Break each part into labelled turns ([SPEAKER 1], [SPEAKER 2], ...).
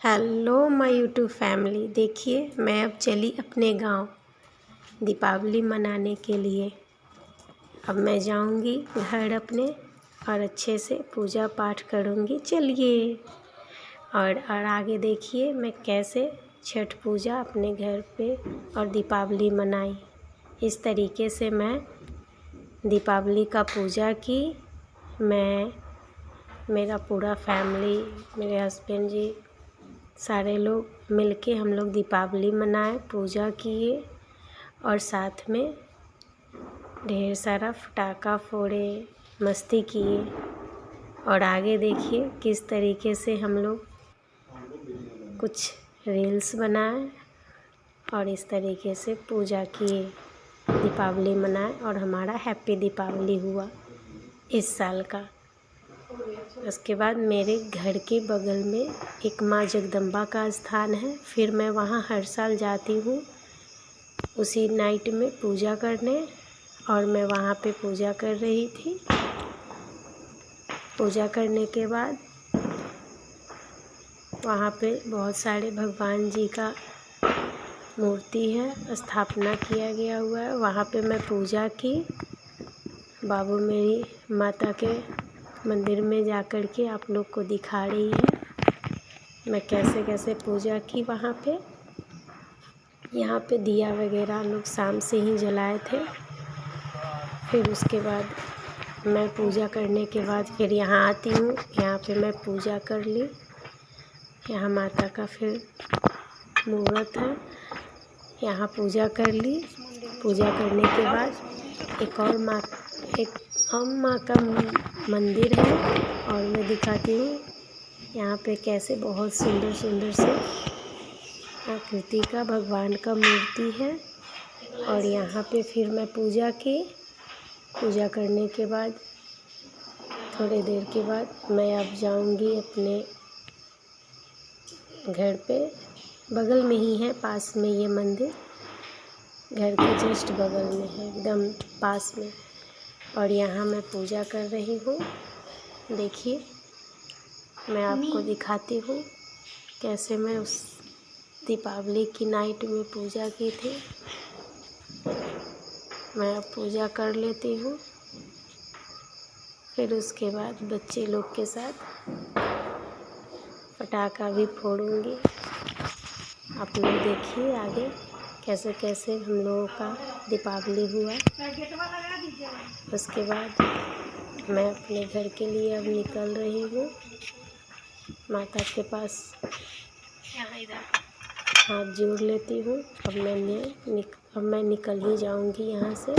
[SPEAKER 1] Hello my YouTube family. देखिए मैं अब चली अपने गांव दीपावली मनाने के लिए। अब मैं जाऊंगी घर अपने और अच्छे से पूजा पाठ करूंगी। चलिए और आगे देखिए मैं कैसे छठ पूजा अपने घर पे और दीपावली मनाई। इस तरीके से मैं दीपावली का पूजा की। मैं मेरा पूरा फैमिली, मेरे हस्बैंड जी, सारे लोग मिलके हम लोग दीपावली मनाए, पूजा किए और साथ में ढेर सारा पटाखा फोड़े, मस्ती किए। और आगे देखिए किस तरीके से हम लोग कुछ रील्स बनाए और इस तरीके से पूजा किए, दीपावली मनाए और हमारा हैप्पी दीपावली हुआ इस साल का। उसके बाद मेरे घर के बगल में एक माँ जगदम्बा का स्थान है, फिर मैं वहाँ हर साल जाती हूँ उसी नाइट में पूजा करने। और मैं वहाँ पे पूजा कर रही थी। पूजा करने के बाद वहाँ पे बहुत सारे भगवान जी का मूर्ति है, स्थापना किया गया हुआ है। वहाँ पे मैं पूजा की। बाबू मेरी माता के मंदिर में जा कर के आप लोग को दिखा रही है मैं कैसे कैसे पूजा की वहाँ पे। यहाँ पे दिया वगैरह लोग शाम से ही जलाए थे। फिर उसके बाद मैं पूजा करने के बाद फिर यहाँ आती हूँ। यहाँ पे मैं पूजा कर ली। यहाँ माता का फिर मुहूर्त है, यहाँ पूजा कर ली। पूजा करने के बाद एक और माँ का मंदिर है और मैं दिखाती हूँ यहाँ पे कैसे बहुत सुंदर सुंदर से आकृति का भगवान का मूर्ति है। और यहाँ पे फिर मैं पूजा की। पूजा करने के बाद थोड़ी देर के बाद मैं अब जाऊँगी अपने घर पे। बगल में ही है, पास में ये मंदिर, घर के जस्ट बगल में है, एकदम पास में। और यहाँ मैं पूजा कर रही हूँ। देखिए मैं आपको दिखाती हूँ कैसे मैं उस दीपावली की नाइट में पूजा की थी। मैं अब पूजा कर लेती हूँ। फिर उसके बाद बच्चे लोग के साथ पटाखा भी फोड़ूंगी। आप लोग देखिए आगे कैसे कैसे हम लोगों का दीपावली हुआ। उसके बाद मैं अपने घर के लिए अब निकल रही हूँ। माता के पास हाथ जोड़ लेती हूँ। अब मैं निकल ही जाऊँगी यहाँ से।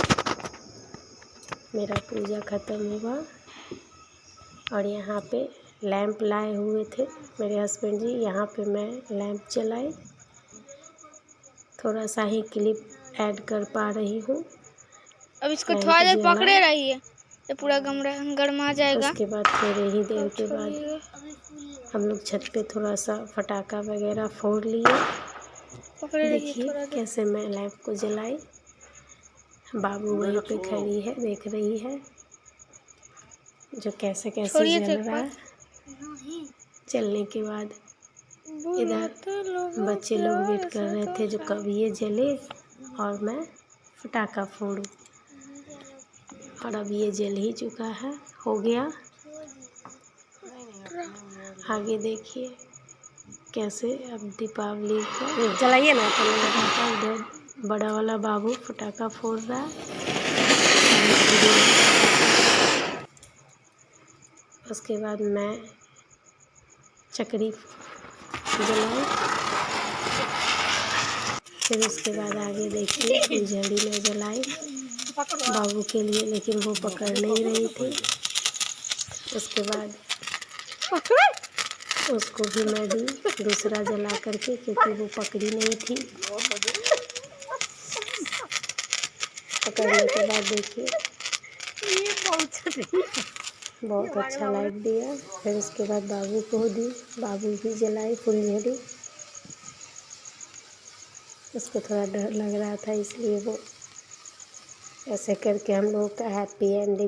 [SPEAKER 1] मेरा पूजा ख़त्म हुआ और यहाँ पे लैंप लाए हुए थे मेरे हस्बैंड जी। यहाँ पे मैं लैंप जलाई। थोड़ा सा ही क्लिप ऐड कर पा रही हूँ।
[SPEAKER 2] अब इसको थोड़ा देर पकड़े रहिए, ये पूरा गरमा जाएगा।
[SPEAKER 1] उसके बाद थोड़ी ही देर के बाद हम लोग छत पे थोड़ा सा पटाखा वगैरह फोड़ लिए। देखिए कैसे मैं लैंप को जलाई। बाबू वहीं पे खड़ी है, देख रही है जो कैसे कैसे जल रहा है। चलने के बाद इधर बच्चे लोग वेट कर रहे थे जो कब ये जले और मैं पटाखा फोड़ूं। और अब ये जल ही चुका है, हो गया। आगे देखिए कैसे अब दीपावली का जलाइए ना। इधर बड़ा वाला बाबू पटाखा फोड़ रहा है। उसके बाद मैं चकरी जलाई। फिर उसके बाद आगे देखिए फुलझड़ी में जलाई बाबू के लिए, लेकिन वो पकड़ नहीं रही थी। उसके बाद उसको भी मैं दी दूसरा जला करके, क्योंकि वो पकड़ी नहीं थी। पकड़ने के बाद देखिए बहुत अच्छा लाइट दिया। फिर उसके बाद बाबू को दी, बाबू भी जलाई फुलझड़ी। उसको थोड़ा डर लग रहा था, इसलिए वो ऐसे करके हम लोगों का हैप्पी एंडिंग